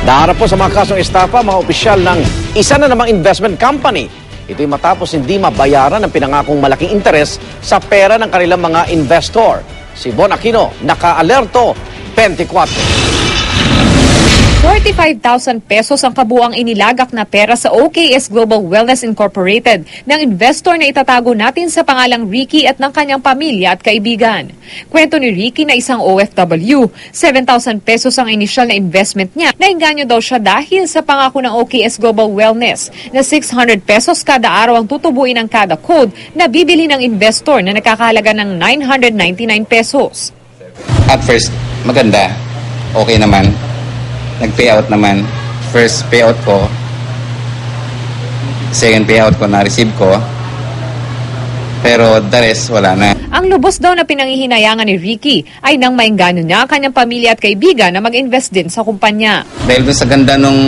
Naharap po sa mga kasong estafa, mga opisyal ng isa na namang investment company. Ito'y matapos hindi mabayaran ang pinangakong malaking interes sa pera ng kanilang mga investor. Si Von Aquino, naka-alerto 24. 45,000 pesos ang kabuang inilagak na pera sa OKS Global Wellness Incorporated ng investor na itatago natin sa pangalang Ricky at ng kanyang pamilya at kaibigan. Kwento ni Ricky na isang OFW, 7,000 pesos ang inisyal na investment niya. Nainganyo daw siya dahil sa pangako ng OKS Global Wellness na 600 pesos kada araw ang tutubuin ng kada code na bibili ng investor na nakakahalaga ng 999 pesos. At first, maganda. Okay naman. Nag-payout naman. First payout ko, second payout ko na-receive ko, pero the rest wala na. Ang lubos daw na pinangihinayangan ni Ricky ay nang maingganyo niya ang kanyang pamilya at kaibigan na mag-invest din sa kumpanya. Dahil dun sa ganda nung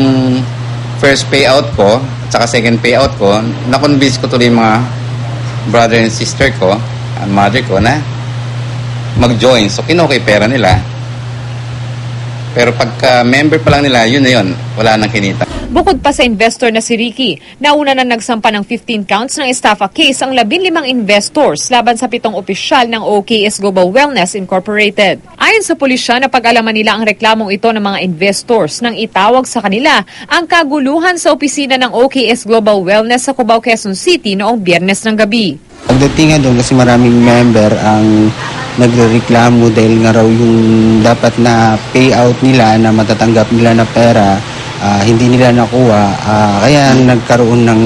first payout ko at saka second payout ko, na-convince ko tuloy mga brother and sister ko at mother ko na mag-join. So kinukay pera nila. Pero pagka member pa lang nila, yun na yun. Wala nang kinita. Bukod pa sa investor na si Ricky, nauna na nagsampa ng 15 counts ng estafa case ang 15 investors laban sa 7 opisyal ng OKS Global Wellness Incorporated. Ayon sa pulisya, napag-alaman nila ang reklamong ito ng mga investors nang itawag sa kanila ang kaguluhan sa opisina ng OKS Global Wellness sa Cubao, Quezon City noong Biyernes ng gabi. Pagdating nga doon kasi maraming member ang nagrereklamo dahil nga raw yung dapat na payout nila na matatanggap nila na pera hindi nila nakuha, kaya nagkaroon ng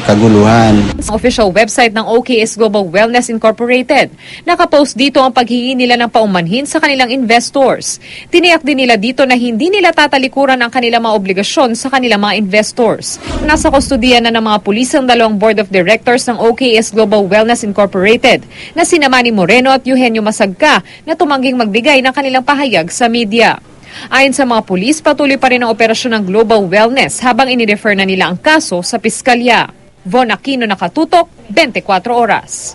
kaguluhan. Sa official website ng OKS Global Wellness Incorporated, nakapost dito ang paghingi nila ng paumanhin sa kanilang investors. Tiniyak din nila dito na hindi nila tatalikuran ang kanilang mga obligasyon sa kanilang mga investors. Nasa kustudiyan na ng mga pulis ang 2 board of directors ng OKS Global Wellness Incorporated na sina Manny Moreno at Eugenio Masagka na tumangging magbigay ng kanilang pahayag sa media. Ayon sa mga pulis, patuloy pa rin ang operasyon ng Global Wellness habang inirefer na nila ang kaso sa piskalya. Von Aquino, nakatutok, 24 oras.